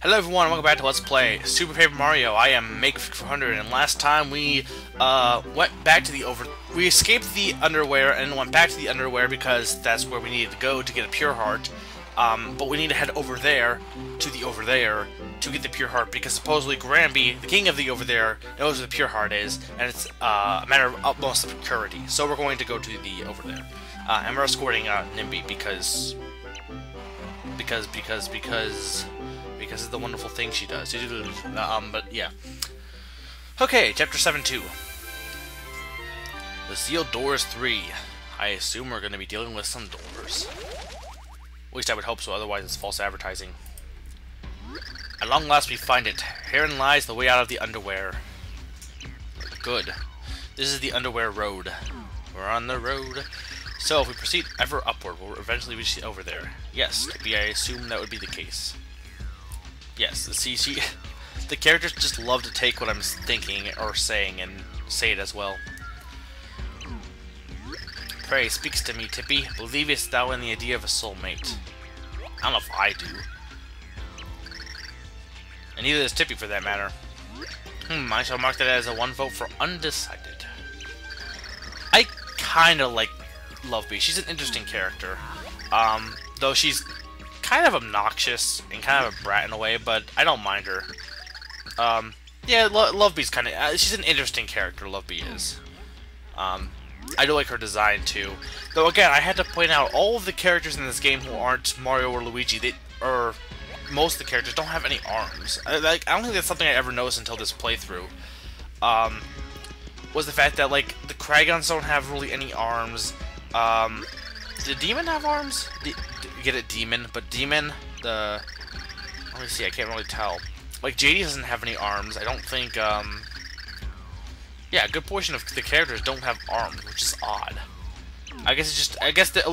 Hello everyone, and welcome back to Let's Play Super Paper Mario. I am Make400, and last time we went back to we escaped the Underwhere and went back to the Underwhere because that's where we needed to go to get a Pure Heart. But we need to head over there to the Overthere to get the Pure Heart because supposedly Granby, the king of the Overthere, knows where the Pure Heart is, and it's a matter of utmost security. So we're going to go to the Overthere, and we're escorting Nimby because it's the wonderful thing she does. But yeah. Okay, Chapter 7-2. The Sealed Doors 3. I assume we're going to be dealing with some doors. At least I would hope so, otherwise it's false advertising. At long last we find it. Herein lies the way out of the Underwhere. Good. This is the Underwhere Road. We're on the road. So if we proceed ever upward, we'll eventually reach the Overthere. Yes, I assume that would be the case. Yes, see, the characters just love to take what I'm thinking or saying and say it as well. Pray, speaks to me, Tippy. Believest thou in the idea of a soulmate? I don't know if I do. And neither does Tippy, for that matter. I shall mark that as a 1 vote for undecided. I kind of like Loveby. She's an interesting character. Though she's kind of obnoxious and kind of a brat in a way, but I don't mind her. Yeah, Loveby's kind of... she's an interesting character, Loveby is. I do like her design, too. Though, again, I had to point out, all of the characters in this game who aren't Mario or Luigi, most of the characters don't have any arms. I don't think that's something I ever noticed until this playthrough. Was the fact that, like, the Kragons don't have really any arms. Did Demon have arms? Get it, Demon? But Demon, let me see, I can't really tell. Like, JD doesn't have any arms. I don't think, yeah, a good portion of the characters don't have arms, which is odd. I guess it's just, that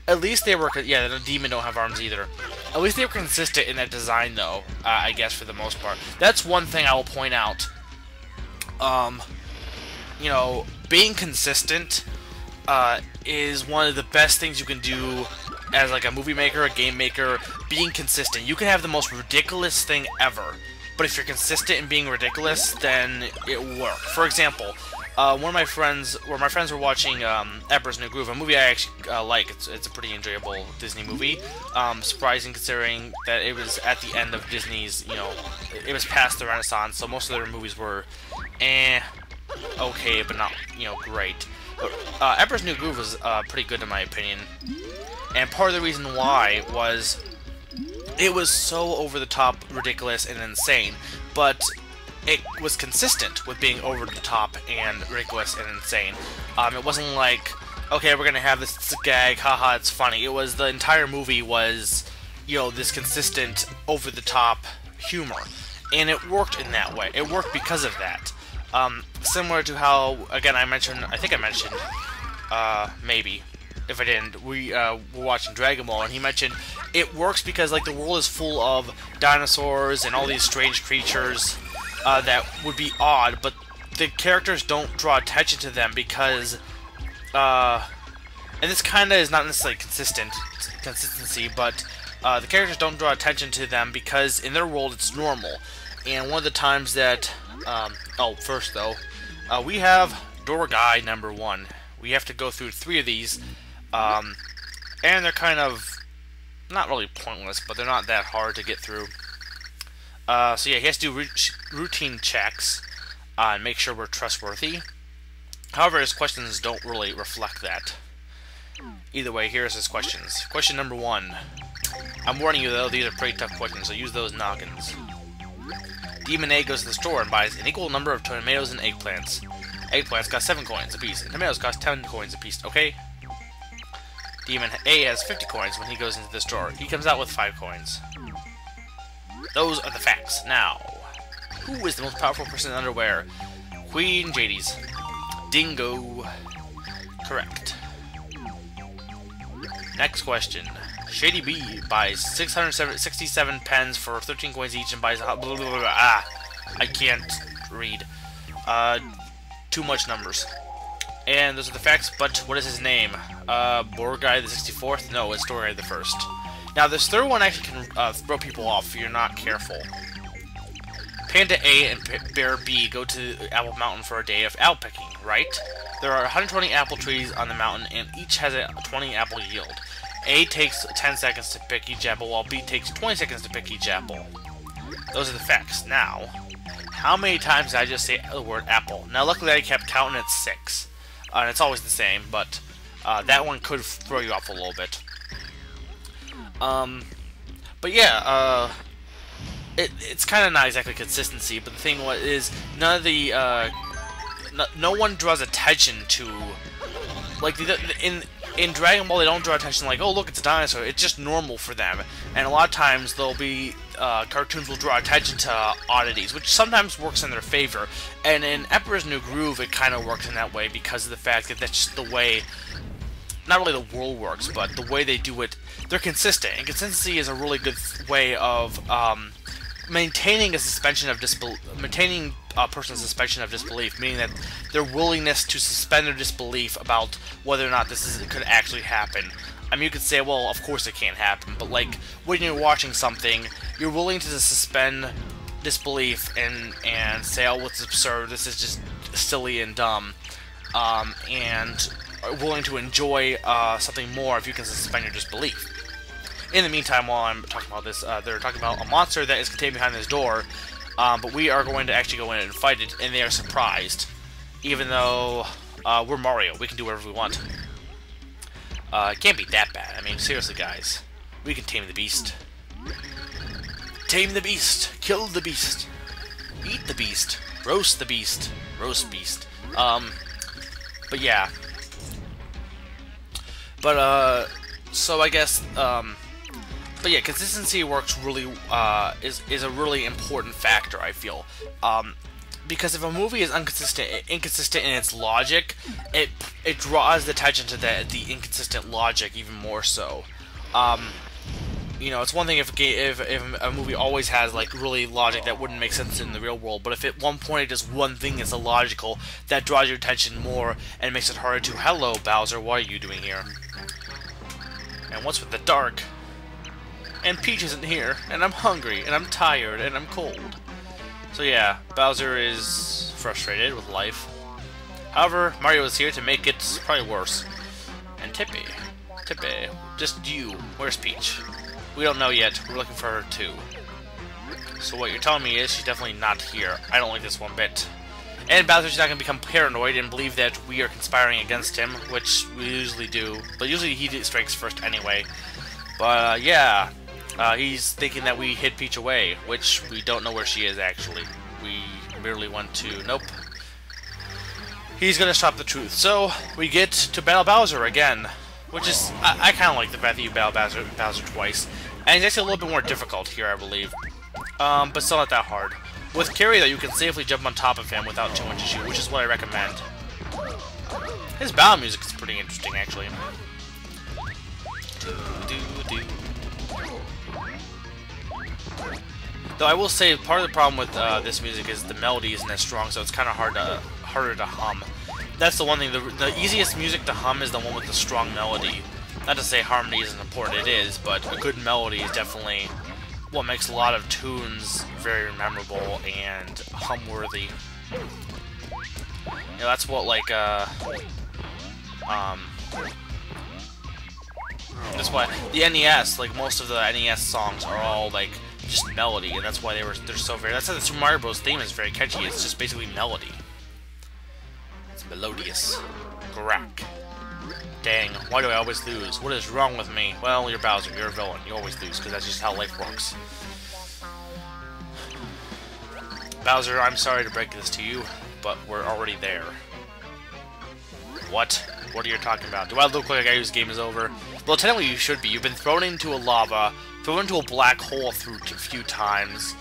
at least they were, yeah, the Demon don't have arms either. At least they were consistent in that design, though, I guess, for the most part. That's one thing I will point out. You know, being consistent, is one of the best things you can do as like a movie maker, a game maker. Being consistent. You can have the most ridiculous thing ever, but if you're consistent in being ridiculous, then it will work. For example, one of my friends were watching Emperor's New Groove, a movie I actually like. It's a pretty enjoyable Disney movie. Surprising considering that it was at the end of Disney's, you know, it was past the Renaissance, so most of their movies were okay, but not, you know, great. But Emperor's New Groove was pretty good in my opinion, and part of the reason why was it was so over-the-top, ridiculous, and insane, but it was consistent with being over-the-top and ridiculous and insane. It wasn't like, okay, we're gonna have this gag, haha, it's funny. It was, the entire movie was, you know, this consistent, over-the-top humor, and it worked in that way. It worked because of that. Similar to how, again, I think I mentioned, maybe, if I didn't, we were watching Dragon Ball, and he mentioned it works because, like, the world is full of dinosaurs and all these strange creatures that would be odd, but the characters don't draw attention to them because, and this kind of is not necessarily consistency, but the characters don't draw attention to them because in their world it's normal. And one of the times that, first though, we have door guy number 1. We have to go through 3 of these, and they're kind of, not really pointless, but they're not that hard to get through. So yeah, he has to do routine checks, and make sure we're trustworthy. However, his questions don't really reflect that. Either way, here's his questions. Question number 1. I'm warning you though, these are pretty tough questions, so use those noggins. Demon A goes to the store and buys an equal number of tomatoes and eggplants. Eggplants cost 7 coins apiece, and tomatoes cost 10 coins apiece, okay? Demon A has 50 coins when he goes into the store. He comes out with 5 coins. Those are the facts. Now, who is the most powerful person in Underwhere? Queen JD's. Dingo. Correct. Next question. Shady B buys 667 pens for 13 coins each and buys blah, blah, blah, blah. I can't read. Too much numbers. And those are the facts, but what is his name? Boar Guy the 64th? No, it's Door Guy the 1st. Now, this third one actually can throw people off if you're not careful. Panda A and Bear B go to Apple Mountain for a day of apple picking, right? There are 120 apple trees on the mountain, and each has a 20 apple yield. A takes 10 seconds to pick each apple, while B takes 20 seconds to pick each apple. Those are the facts. Now, how many times did I just say the word apple? Now, luckily I kept counting at 6. And it's always the same, but that one could throw you off a little bit. But yeah, it's kind of not exactly consistency, but the thing is, none of the, no one draws attention to, like, in Dragon Ball, they don't draw attention like, oh, look, it's a dinosaur. It's just normal for them. And a lot of times, there'll be, cartoons will draw attention to oddities, which sometimes works in their favor. And in Emperor's New Groove, it kind of works in that way because of the fact that that's just the way, not really the world works, but the way they do it, they're consistent. And consistency is a really good way of, maintaining a suspension of maintaining a person's suspension of disbelief, meaning that their willingness to suspend their disbelief about whether or not could actually happen. I mean, you could say, well, of course it can't happen, but like when you're watching something, you're willing to suspend disbelief and say, oh, it's absurd, this is just silly and dumb, and are willing to enjoy something more if you can suspend your disbelief. In the meantime, while I'm talking about this, they're talking about a monster that is contained behind this door, but we are going to actually go in and fight it, and they are surprised. Even though we're Mario, we can do whatever we want. It can't be that bad. I mean, seriously, guys. We can tame the beast. Tame the beast. Kill the beast. Eat the beast. Roast the beast. Roast beast. But yeah. But, so I guess, but yeah, consistency works really, is a really important factor, I feel. Because if a movie is inconsistent in its logic, it draws the attention to the inconsistent logic even more so. You know, it's one thing if a movie always has like really logic that wouldn't make sense in the real world, but if at one point it does one thing that's illogical, that draws your attention more and makes it harder to. Hello, Bowser, what are you doing here? And what's with the dark? And Peach isn't here, and I'm hungry, and I'm tired, and I'm cold. So yeah, Bowser is frustrated with life. However, Mario is here to make it probably worse. And Tippy, just you, where's Peach? We don't know yet, we're looking for her too. So what you're telling me is she's definitely not here. I don't like this one bit. And Bowser's not going to become paranoid and believe that we are conspiring against him, which we usually do. But usually he strikes first anyway. But yeah, he's thinking that we hid Peach away, which we don't know where she is actually. We merely went to... Nope. He's going to stop the truth. So we get to battle Bowser again, which is... I kind of like the fact that you battle Bowser twice. And it's actually a little bit more difficult here, I believe. But still not that hard. With Carry, though, you can safely jump on top of him without too much issue, which is what I recommend. His battle music is pretty interesting, actually. Though I will say, part of the problem with this music is the melody isn't as strong, so it's kind of harder to hum. That's the one thing. The easiest music to hum is the one with the strong melody. Not to say harmony isn't important, it is, but a good melody is definitely what makes a lot of tunes very memorable and hum-worthy. You know, that's what, like, that's why the NES, like, most of the NES songs are all, like, just melody, and that's why they're so very... That's why the Super Mario Bros. Theme is very catchy, it's just basically melody. It's melodious. Crack. Dang, why do I always lose? What is wrong with me? Well, you're Bowser, you're a villain. You always lose, because that's just how life works. Bowser, I'm sorry to break this to you, but we're already there. What? What are you talking about? Do I look like a guy whose game is over? Well, technically you should be. You've been thrown into a lava, thrown into a black hole a few times,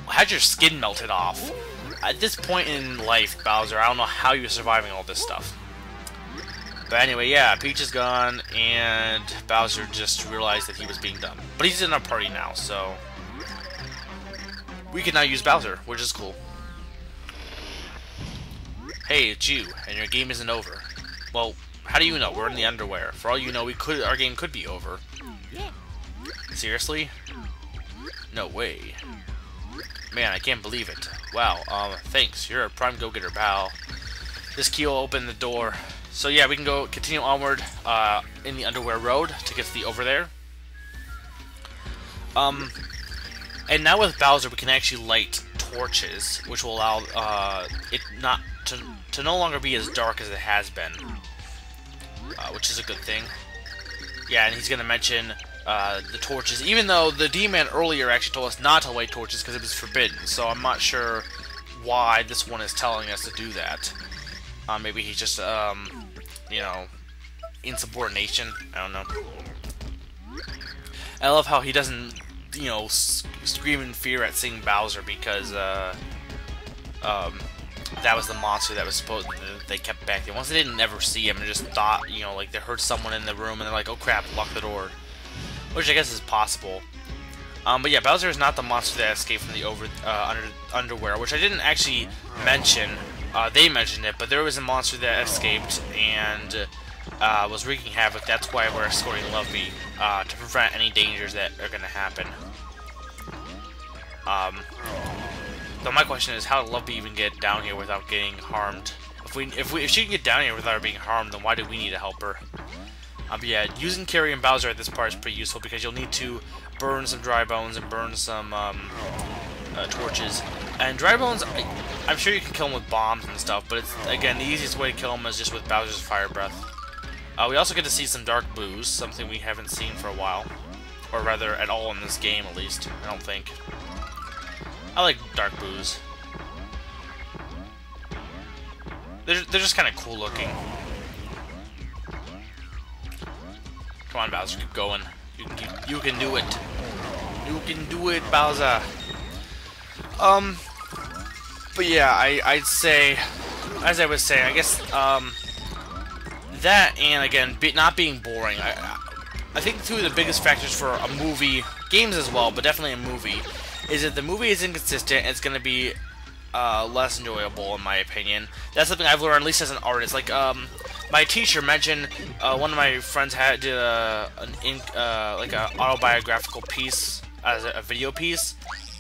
had your skin melted off. At this point in life, Bowser, I don't know how you're surviving all this stuff. But anyway, yeah, Peach is gone, and Bowser just realized that he was being dumb. But he's in our party now, so we can now use Bowser, which is cool. Hey, it's you, and your game isn't over. Well, how do you know? We're in the Underwhere. For all you know, our game could be over. Seriously? No way. Man, I can't believe it. Wow, thanks. You're a prime go-getter, pal. This key will open the door. So yeah, we can go continue onward in the Underwhere Road to get to the Overthere. And now with Bowser, we can actually light torches, which will allow it not to no longer be as dark as it has been, which is a good thing. Yeah, and he's gonna mention the torches, even though the D-Man earlier actually told us not to light torches because it was forbidden. So I'm not sure why this one is telling us to do that. Maybe he's just, you know, insubordination. I don't know. I love how he doesn't, you know, scream in fear at seeing Bowser because that was the monster that was supposed they kept back there. Once they didn't ever see him and just thought, you know, like they heard someone in the room and they're like, oh crap, lock the door. Which I guess is possible. But yeah, Bowser is not the monster that escaped from the Underwhere, which I didn't actually mention. They mentioned it, but there was a monster that escaped and was wreaking havoc. That's why we're escorting Lovey to prevent any dangers that are going to happen. So my question is, how did Lovey even get down here without getting harmed? If she can get down here without being harmed, then why do we need to help her? But yeah, using Carrie and Bowser at this part is pretty useful because you'll need to burn some dry bones and burn some torches. And dry bones, I'm sure you can kill them with bombs and stuff, but it's, again, the easiest way to kill them is just with Bowser's fire breath. We also get to see some dark blues, something we haven't seen for a while. Or rather, at all in this game, at least. I don't think. I like dark blues. They're just kind of cool looking. Come on, Bowser, keep going. You can do it. You can do it, Bowser. But yeah, I'd say, as I was saying, I guess, that and, again, not being boring. I think two of the biggest factors for a movie, games as well, but definitely a movie, is that the movie is inconsistent and it's going to be less enjoyable, in my opinion. That's something I've learned, at least as an artist. Like, my teacher mentioned one of my friends did like a autobiographical piece as a video piece,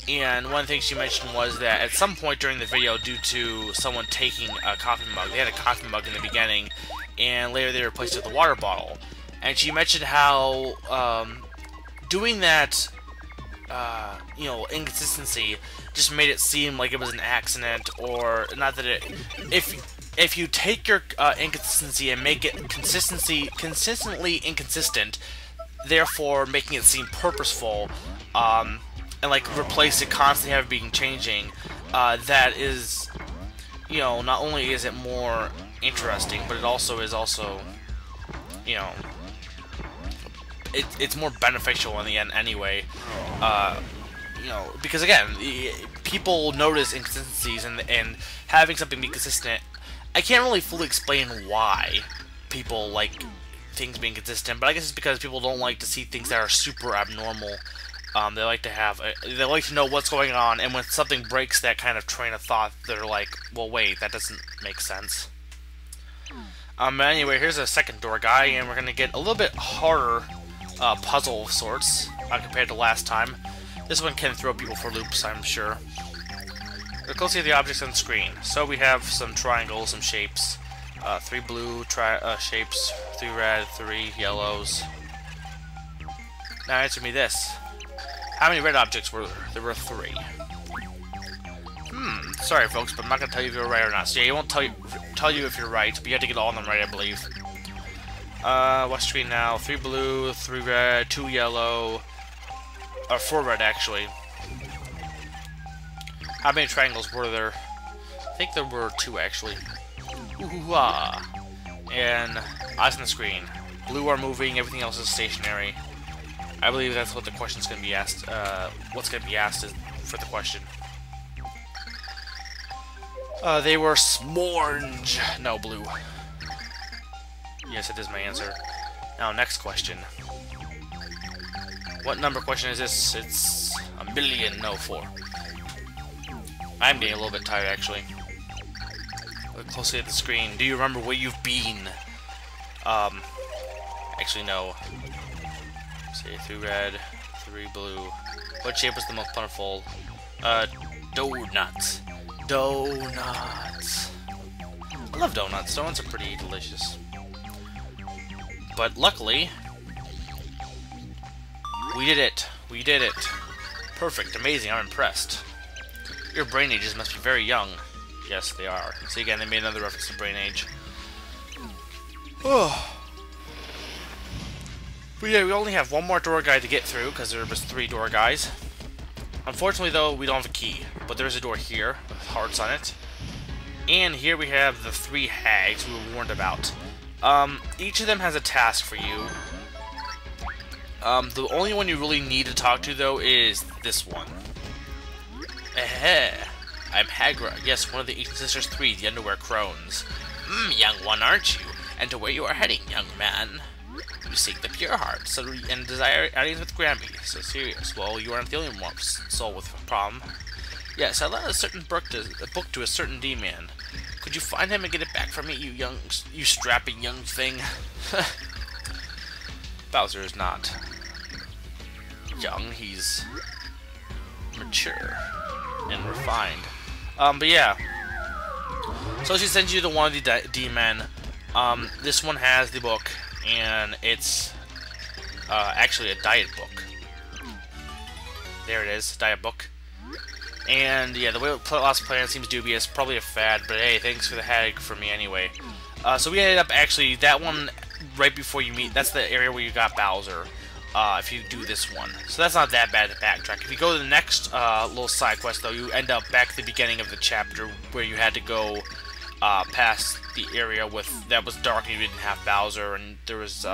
and one of the things she mentioned was that at some point during the video, due to someone taking a coffee mug, they had a coffee mug in the beginning, and later they replaced it with a water bottle. And she mentioned how doing that, you know, inconsistency just made it seem like it was an accident, or not that it. If you take your inconsistency and make it consistently inconsistent, therefore making it seem purposeful, and like replace it constantly having being changing, that is, you know, not only is it more interesting, but it also is you know, it's more beneficial in the end anyway. You know, because again, people notice inconsistencies, and having something be consistent. I can't really fully explain why people like things being consistent, but I guess it's because people don't like to see things that are super abnormal. They like to know what's going on, and when something breaks that kind of train of thought, they're like, well, wait, that doesn't make sense. Anyway, here's a second door guy, and we're gonna get a little bit harder puzzle of sorts compared to last time. This one can throw people for loops, I'm sure. Look closely at the objects on the screen. So we have some triangles, some shapes, 3 blue shapes, 3 red, 3 yellows. Now answer me this. How many red objects were there? There were 3. Sorry folks, but I'm not going to tell you if you're right or not. So yeah, he won't tell you if you're right, but you have to get all of them right, I believe. What's screen now? 3 blue, 3 red, 2 yellow, 4 red actually. How many triangles were there? I think there were 2 actually. Ooh-ah. And eyes on the screen. Blue are moving, everything else is stationary. I believe that's what the question's going to be asked. What's going to be asked is for the question. They were smornge. No, blue. Yes, it is my answer. Now, next question. What number question is this? It's a million. No, 4. I'm getting a little bit tired, actually. Look closely at the screen. Do you remember where you've been? Actually, no. Say 3 red, 3 blue. What shape was the most plentiful? Donuts. Donuts. I love donuts. Donuts are pretty delicious. But luckily, we did it. We did it. Perfect. Amazing. I'm impressed. Your brain ages must be very young. Yes, they are. See, again, they made another reference to brain age. Oh. But yeah, we only have one more door guide to get through, because there was 3 door guys. Unfortunately, though, we don't have a key. But there's a door here, with hearts on it. And here we have the 3 hags we were warned about. Each of them has a task for you. The only one you really need to talk to, though, is this one. I'm Hagra. Yes, one of the Ancient Sisters 3, the Underwhere Crones. Young one, aren't you? And to where you are heading, young man? You seek the pure heart, and desire alliance with Grammy. So serious. Well, you aren't the only one soul with a problem. Yes, I lent a certain book to a certain D-man. Could you find him and get it back for me, you strapping young thing? Bowser is not young, he's mature and refined. But yeah. So she sends you to one of the D-men. This one has the book, and it's actually a diet book. There it is, diet book. And yeah, the way Lost Plan seems dubious, probably a fad, but hey, thanks for the hag for me anyway. So we ended up actually, that one right before you meet, that's the area where you got Bowser, if you do this one. So that's not that bad to backtrack. If you go to the next little side quest, though, you end up back at the beginning of the chapter where you had to go past the area that was dark and you didn't have Bowser, and there was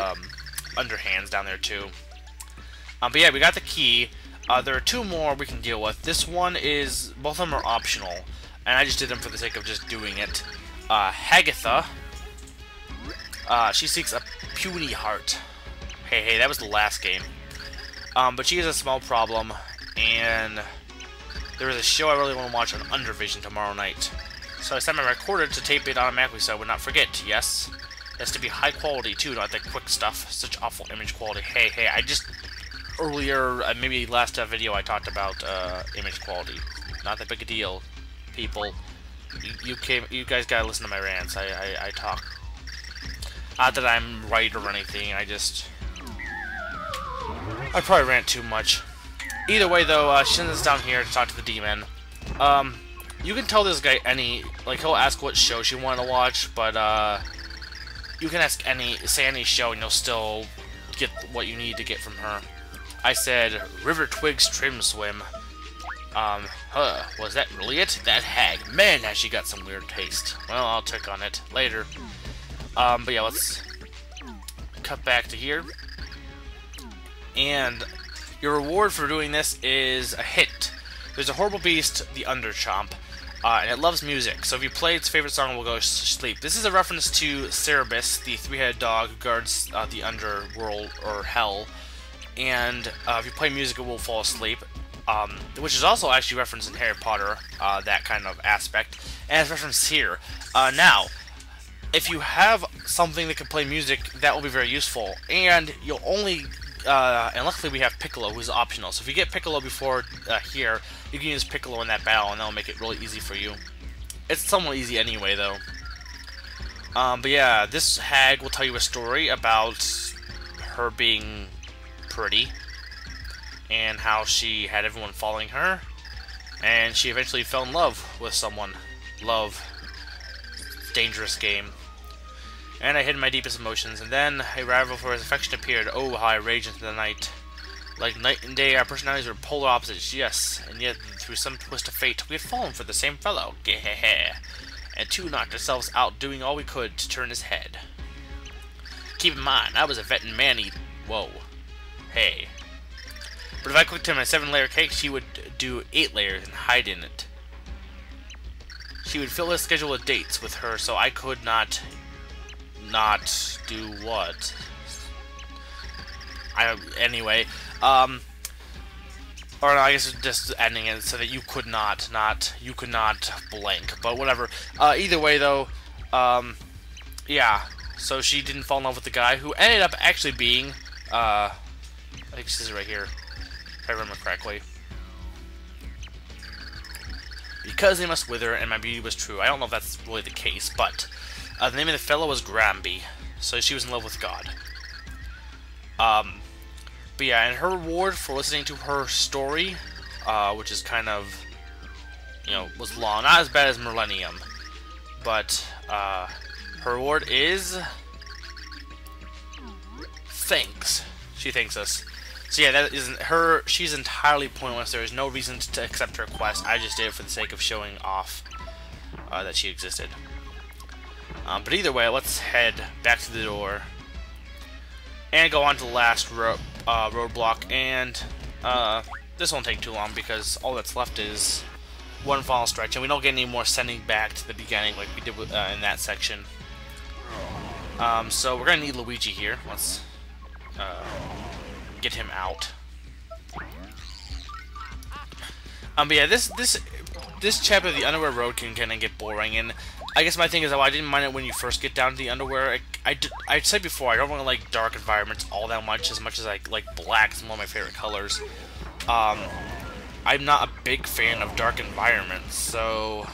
underhands down there too. But yeah, we got the key. There are 2 more we can deal with. This one is, both of them are optional, and I just did them for the sake of just doing it. Hagatha, she seeks a puny heart. Hey, that was the last game. But she has a small problem, and there is a show I really want to watch on Undervision tomorrow night. So I set my recorder to tape it automatically so I would not forget, yes? It has to be high quality too, not that quick stuff. Such awful image quality. Hey, I just... Earlier, maybe last video, I talked about image quality. Not that big a deal, people. You guys gotta listen to my rants. I talk. Not that I'm right or anything. I probably rant too much. Either way, though, she sends us down here to talk to the demon. You can tell this guy he'll ask what show she wanted to watch, but you can say any show, and you'll still get what you need to get from her. I said, River Twigs Trim Swim. Was that really it? That hag. Man, has she got some weird taste. Well, I'll check on it later. But yeah, let's cut back to here. And your reward for doing this is a hit. There's a horrible beast, the Underchomp, and it loves music. So if you play its favorite song, it will go to sleep. This is a reference to Cerebus, the 3-headed dog who guards the underworld, or hell. And if you play music, it will fall asleep, which is also actually referenced in Harry Potter, that kind of aspect, and it's referenced here. Now, if you have something that can play music, that will be very useful, and you'll only, and luckily we have Piccolo, who's optional, so if you get Piccolo before here, you can use Piccolo in that battle, and that'll make it really easy for you. It's somewhat easy anyway, though. But yeah, this hag will tell you a story about her being pretty, and how she had everyone following her, and she eventually fell in love with someone. Love. Dangerous game. And I hid my deepest emotions, and then a rival for his affection appeared. Oh, how I raged into the night. Like night and day, our personalities were polar opposites, yes, and yet through some twist of fate, we had fallen for the same fellow. Gehehe. And 2 knocked ourselves out, doing all we could to turn his head. Keep in mind, I was a vet and man-eater. Whoa. Hey. But if I cooked him a 7-layer cake, she would do 8 layers and hide in it. She would fill his schedule of dates with her, so I could not do what? Anyway, or no, I guess just ending it so that you could not blank, but whatever. Either way, though, yeah, so she didn't fall in love with the guy who ended up actually being, I think this is right here. I remember correctly. Because they must wither, and my beauty was true. I don't know if that's really the case, but the name of the fellow was Granby, so she was in love with God. But yeah, and her reward for listening to her story, which is kind of, you know, was long, not as bad as Millennium, but her reward is thanks. She thanks us. So yeah, that isn't her. She's entirely pointless. There is no reason to accept her quest. I just did it for the sake of showing off that she existed. But either way, let's head back to the door and go on to the last roadblock. And this won't take too long because all that's left is one final stretch, and we don't get any more sending back to the beginning like we did in that section. So we're gonna need Luigi here. Let's get him out. But yeah, this chapter of the Underwhere Road can kind of get boring, and I guess my thing is, I didn't mind it when you first get down to the Underwhere. I said before, I don't really like dark environments all that much as I like black. It's one of my favorite colors. I'm not a big fan of dark environments, so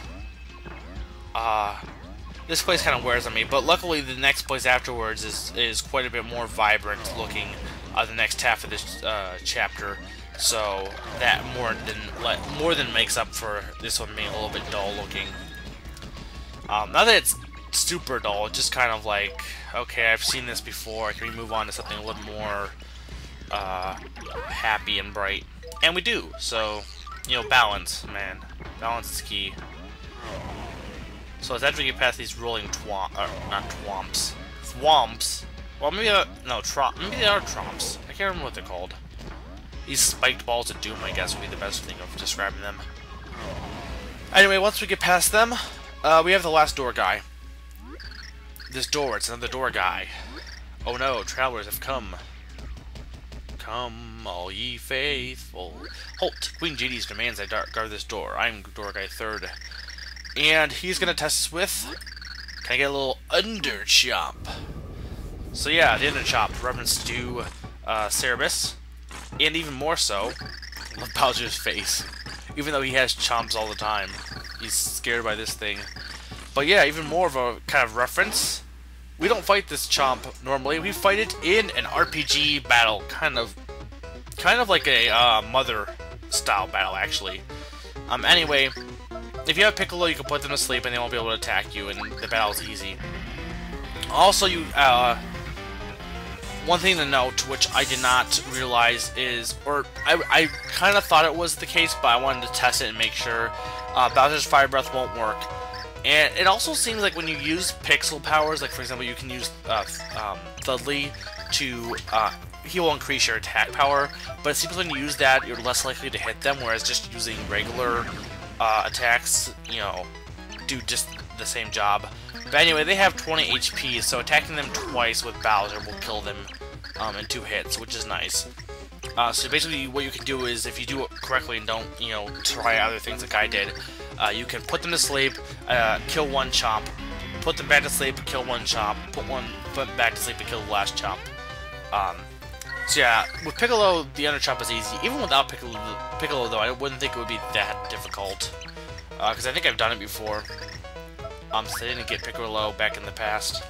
this place kind of wears on me. But luckily, the next place afterwards is quite a bit more vibrant looking. The next half of this chapter, so that more than makes up for this one being a little bit dull looking. Not that it's super dull, it's just kind of like, okay, I've seen this before. Can we move on to something a little more happy and bright? And we do. So, you know, balance, man. Balance is key. So as after we get past these rolling not twomps, thwomps. Well, maybe maybe they are tromps. I can't remember what they're called. These spiked balls of doom, I guess, would be the best thing of describing them. Anyway, once we get past them, we have the last door guy. This door, it's another door guy. Oh no, travelers have come. Come, all ye faithful. Halt! Queen Judy's demands I guard this door. I'm door guy 3rd. And he's gonna test us with... Can I get a little underchomp? So yeah, the underchomp, reference to Cerebus, and even more so, love Bowser's face. Even though he has chomps all the time, he's scared by this thing. But yeah, even more of a kind of reference. We don't fight this chomp normally. We fight it in an RPG battle, kind of like a Mother style battle, actually. Anyway, if you have Piccolo, you can put them to sleep, and they won't be able to attack you, and the battle's easy. Also, one thing to note, which I did not realize is, or I kind of thought it was the case, but I wanted to test it and make sure, Bowser's Fire Breath won't work. And it also seems like when you use pixel powers, like for example, you can use Thudley to, he will increase your attack power, but it seems when you use that, you're less likely to hit them, whereas just using regular attacks, you know, do just the same job. But anyway, they have 20 HP, so attacking them twice with Bowser will kill them in 2 hits, which is nice. So basically, what you can do is, if you do it correctly and don't, you know, try other things like I did, you can put them to sleep, kill one chomp, put them back to sleep, kill one chomp, put one foot back to sleep and kill the last chomp. So yeah, with Piccolo, the underchomp is easy. Even without Piccolo though, I wouldn't think it would be that difficult, because I think I've done it before. So I didn't get Piccolo back in the past.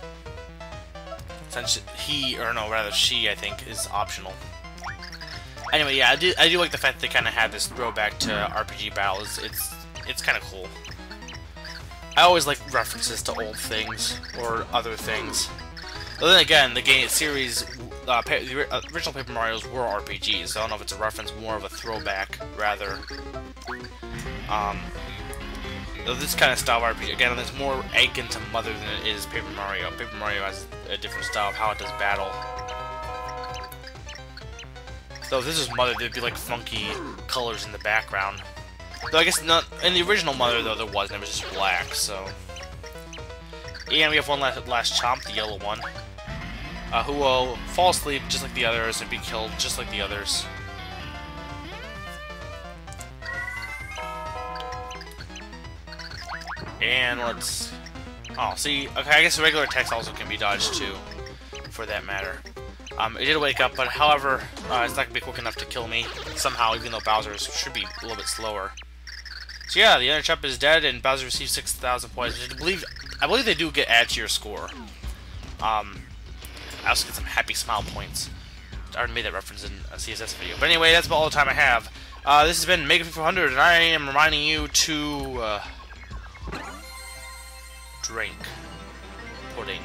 Since he, or no, rather she, I think, is optional. Anyway, yeah, I do like the fact that they kind of had this throwback to RPG battles. It's kind of cool. I always like references to old things or other things. But then again, the game series, the original Paper Marios were RPGs, so I don't know if it's a reference, more of a throwback, rather. This kind of style of RPG, again, there's more akin to Mother than it is Paper Mario. Paper Mario has a different style of how it does battle. So if this is Mother, there'd be like funky colors in the background. Though I guess not in the original Mother though there wasn't, it was just black, so. And we have one last chomp, the yellow one. Who will fall asleep just like the others and be killed just like the others. And let's... Oh, see, okay, I guess regular attacks also can be dodged too, for that matter. It did wake up, but however, it's not going to be quick enough to kill me somehow, even though Bowser should be a little bit slower. So yeah, the Ender is dead, and Bowser receives 6,000 points. I believe they do get added to your score. I also get some Happy Smile points. I already made that reference in a CSS video. But anyway, that's about all the time I have. This has been Mega 400, and I am reminding you to drink pudding.